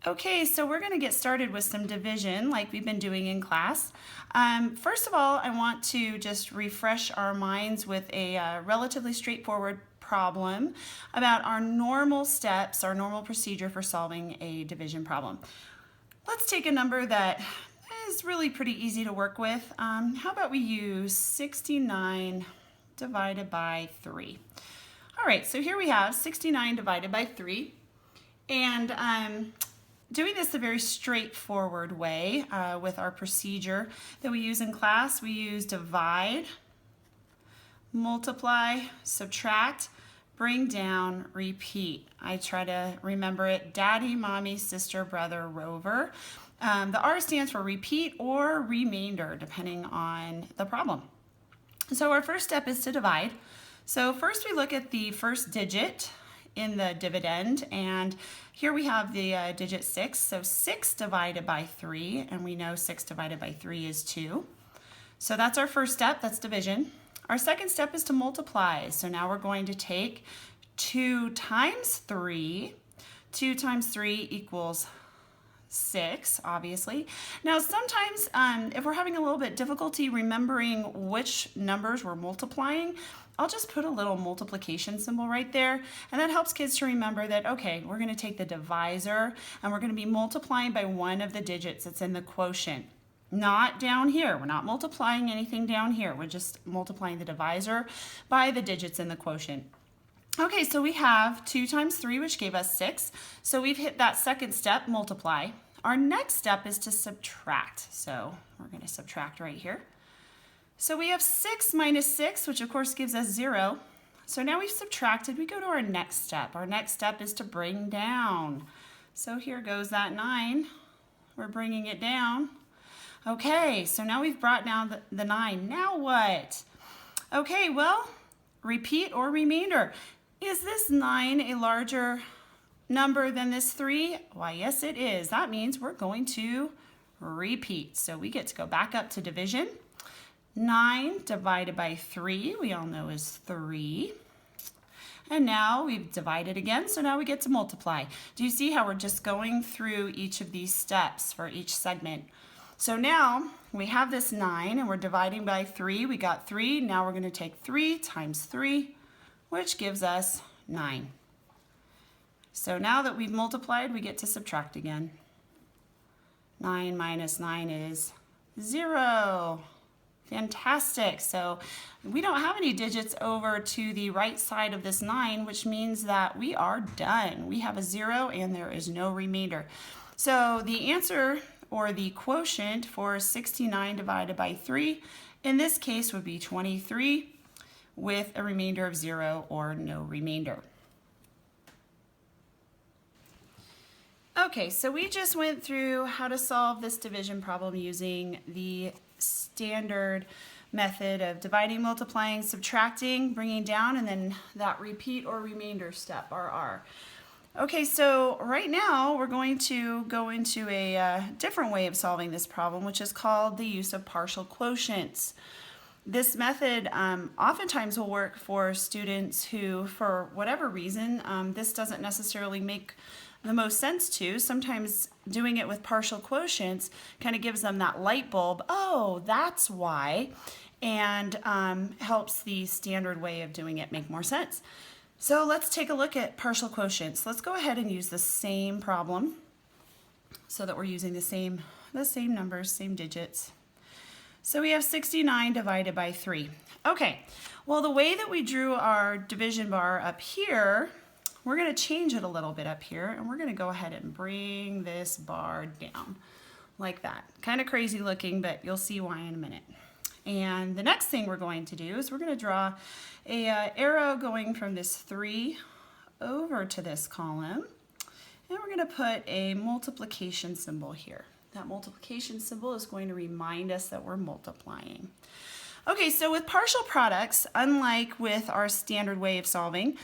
Okay, so we're going to get started with some division like we've been doing in class. First of all, I want to just refresh our minds with a relatively straightforward problem about our normal steps, our normal procedure for solving a division problem. Let's take a number that is really pretty easy to work with. How about we use 69 divided by 3? All right, so here we have 69 divided by 3. And doing this a very straightforward way with our procedure that we use in class. We use divide, multiply, subtract, bring down, repeat. I try to remember it: daddy, mommy, sister, brother, rover. The R stands for repeat or remainder, depending on the problem. So our first step is to divide. So first we look at the first digit in the dividend, and here we have the digit 6. So 6 divided by 3, and we know 6 divided by 3 is 2. So that's our first step, that's division. Our second step is to multiply. So now we're going to take 2 times 3. 2 times 3 equals 6, obviously. Now sometimes if we're having a little bit difficulty remembering which numbers we're multiplying, I'll just put a little multiplication symbol right there, and that helps kids to remember that, okay, we're going to take the divisor and we're going to be multiplying by one of the digits that's in the quotient. Not down here. We're not multiplying anything down here. We're just multiplying the divisor by the digits in the quotient. Okay, so we have 2 times 3, which gave us 6. So we've hit that second step, multiply. Our next step is to subtract. So we're going to subtract right here. So we have 6 minus 6, which of course gives us 0. So now we've subtracted. We go to our next step. Our next step is to bring down. So here goes that 9. We're bringing it down. Okay, so now we've brought down the 9. Now what? Okay, well, repeat or remainder. Is this 9 a larger number than this 3? Why, yes it is. That means we're going to repeat. So we get to go back up to division. 9 divided by 3, we all know is 3. And now we've divided again, so now we get to multiply. Do you see how we're just going through each of these steps for each segment? So now we have this 9 and we're dividing by 3. We got 3. Now we're going to take 3 times 3, which gives us 9. So now that we've multiplied, we get to subtract again. 9 minus 9 is 0. Fantastic. So we don't have any digits over to the right side of this 9, which means that we are done. We have a 0 and there is no remainder. So the answer, or the quotient, for 69 divided by 3 in this case would be 23, with a remainder of 0 or no remainder. Okay, so we just went through how to solve this division problem using the standard method of dividing, multiplying, subtracting, bringing down, and then that repeat or remainder step, RR. Okay, so right now we're going to go into a different way of solving this problem, which is called the use of partial quotients. This method oftentimes will work for students who, for whatever reason, this doesn't necessarily make the most sense to. Sometimes doing it with partial quotients kind of gives them that light bulb, oh, that's why, and helps the standard way of doing it make more sense. So let's take a look at partial quotients. Let's go ahead and use the same problem so that we're using the same numbers, same digits. So we have 69 divided by 3. Okay, well, the way that we drew our division bar up here, we're going to change it a little bit up here, and we're going to go ahead and bring this bar down like that. Kind of crazy looking, but you'll see why in a minute. And the next thing we're going to do is we're going to draw a arrow going from this 3 over to this column, and we're going to put a multiplication symbol here. That multiplication symbol is going to remind us that we're multiplying. Okay, so with partial products, unlike with our standard way of solving,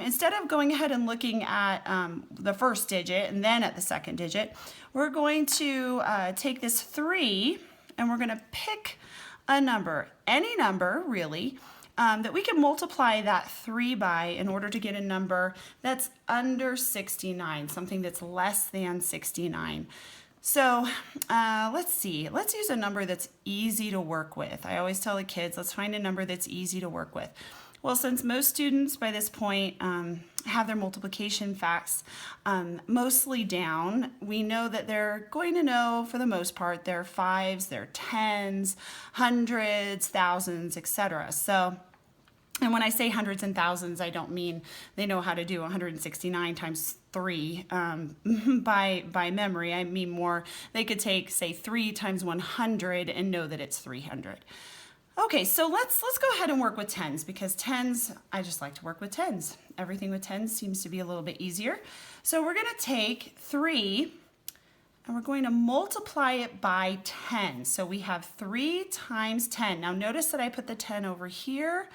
instead of going ahead and looking at the first digit and then at the second digit, we're going to take this 3 and we're going to pick a number, any number really, that we can multiply that 3 by in order to get a number that's under 69, something that's less than 69. So let's see, let's use a number that's easy to work with. I always tell the kids, let's find a number that's easy to work with. Well, since most students by this point have their multiplication facts mostly down, we know that they're going to know, for the most part, their fives, their tens, hundreds, thousands, etc. So, and when I say hundreds and thousands, I don't mean they know how to do 169 times 3 by memory. I mean more, they could take, say, 3 times 100 and know that it's 300. Okay, so let's go ahead and work with tens, because tens, I just like to work with tens. Everything with tens seems to be a little bit easier. So we're going to take 3 and we're going to multiply it by 10. So we have 3 times 10. Now notice that I put the 10 over here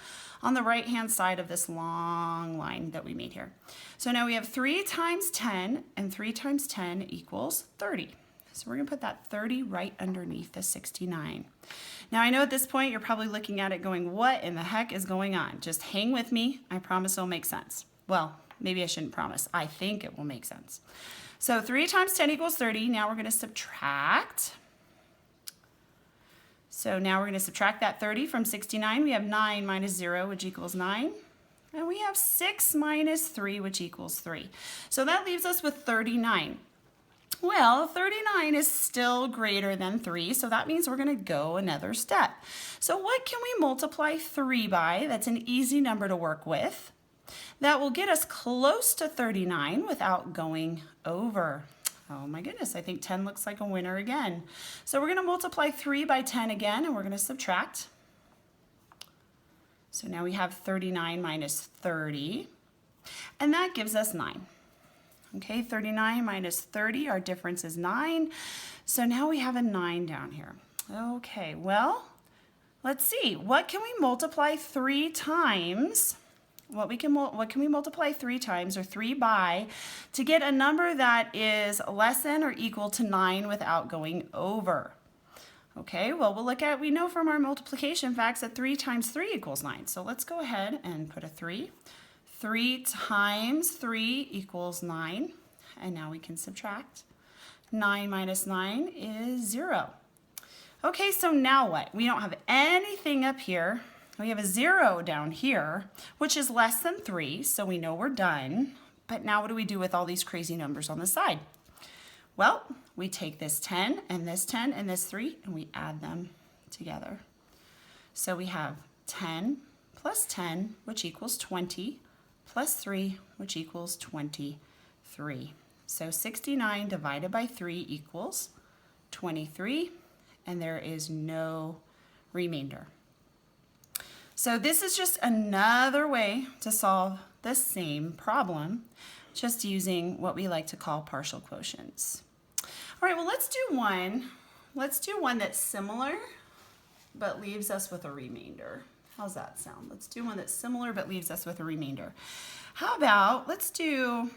on the right hand side of this long line that we made here. So now we have 3 times 10, and 3 times 10 equals 30. So we're going to put that 30 right underneath the 69. Now I know at this point you're probably looking at it going, what in the heck is going on? Just hang with me. I promise it'll make sense. Well, maybe I shouldn't promise. I think it will make sense. So 3 times 10 equals 30. Now we're going to subtract. So now we're going to subtract that 30 from 69. We have 9 minus 0, which equals 9. And we have 6 minus 3, which equals 3. So that leaves us with 39. Well, 39 is still greater than 3, so that means we're going to go another step. So what can we multiply 3 by? That's an easy number to work with. That will get us close to 39 without going over. Oh my goodness, I think 10 looks like a winner again. So we're going to multiply 3 by 10 again, and we're going to subtract. So now we have 39 minus 30, and that gives us 9. Okay, 39 minus 30, our difference is 9. So now we have a 9 down here. Okay, well, let's see. What can we multiply 3 times? What can we multiply 3 times, or 3 by, to get a number that is less than or equal to 9 without going over? Okay, well, we know from our multiplication facts that 3 times 3 equals 9. So let's go ahead and put a 3. 3 times 3 equals 9, and now we can subtract. 9 minus 9 is 0. Okay, so now what? We don't have anything up here. We have a 0 down here, which is less than 3, so we know we're done. But now what do we do with all these crazy numbers on the side? Well, we take this 10 and this 10 and this 3, and we add them together. So we have 10 plus 10, which equals 20, plus 3, which equals 23. So 69 divided by 3 equals 23, and there is no remainder. So this is just another way to solve the same problem, just using what we like to call partial quotients. All right, well, let's do one that's similar, but leaves us with a remainder. How's that sound? Let's do one that's similar but leaves us with a remainder. How about, let's do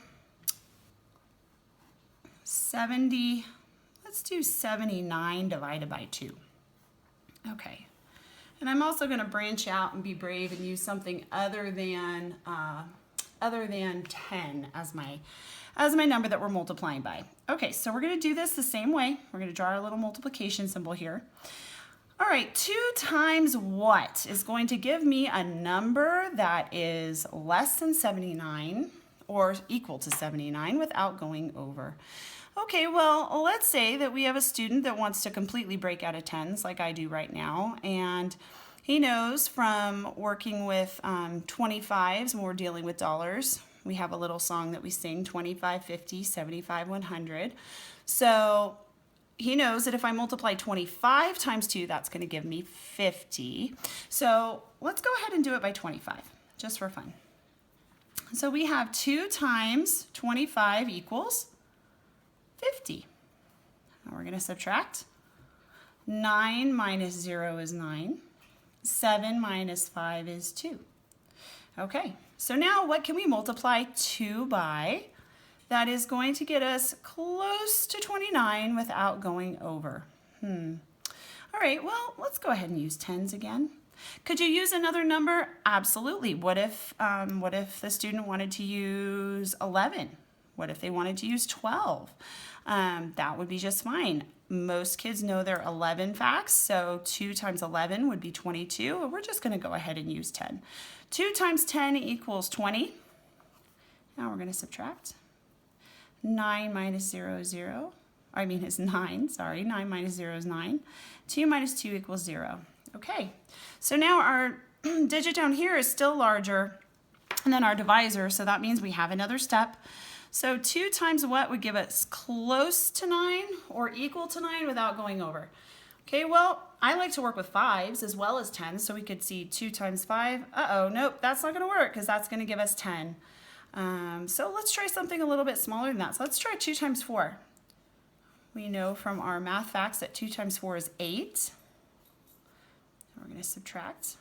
79 divided by 2. Okay. And I'm also going to branch out and be brave and use something other than 10 as my number that we're multiplying by. Okay, so we're going to do this the same way. We're going to draw our little multiplication symbol here. All right, 2 times what is going to give me a number that is less than 79 or equal to 79 without going over? Okay, well, let's say that we have a student that wants to completely break out of tens like I do right now, and he knows from working with 25s when we're dealing with dollars. We have a little song that we sing, 25, 50, 75, 100. So he knows that if I multiply 25 times 2, that's going to give me 50. So let's go ahead and do it by 25, just for fun. So we have 2 times 25 equals 50. Now we're going to subtract. 9 minus 0 is 9. 7 minus 5 is 2. Okay, so now what can we multiply 2 by? That is going to get us close to 29 without going over. All right, well, let's go ahead and use tens again. Could you use another number? Absolutely. What if the student wanted to use 11? What if they wanted to use 12? That would be just fine. Most kids know their 11 facts, so 2 times 11 would be 22. We're just going to go ahead and use 10. 2 times 10 equals 20. Now we're going to subtract. 9 minus 0 is 0. I mean, it's 9, sorry. 9 minus 0 is 9. 2 minus 2 equals 0. Okay, so now our digit down here is still larger than our divisor, so that means we have another step. So 2 times what would give us close to 9 or equal to 9 without going over? Okay, well, I like to work with 5s as well as 10s, so we could see 2 times 5. Uh-oh, nope, that's not going to work because that's going to give us 10. So let's try something a little bit smaller than that. So let's try 2 times 4. We know from our math facts that 2 times 4 is 8. We're going to subtract.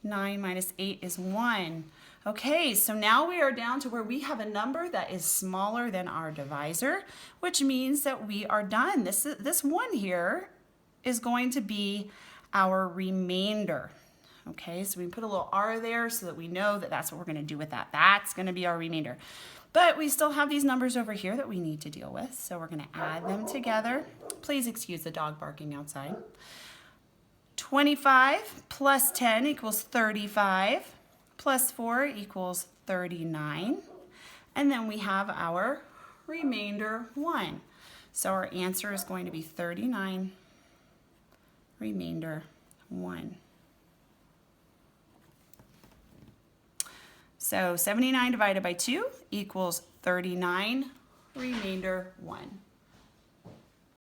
9 minus 8 is 1. Okay, so now we are down to where we have a number that is smaller than our divisor, which means that we are done. This 1 here is going to be our remainder. Okay, so we put a little r there so that we know that that's what we're going to do with that. That's going to be our remainder. But we still have these numbers over here that we need to deal with, so we're going to add them together. Please excuse the dog barking outside. 25 plus 10 equals 35, plus 4 equals 39, and then we have our remainder 1. So our answer is going to be 39, remainder 1. So 79 divided by 2 equals 39, remainder 1.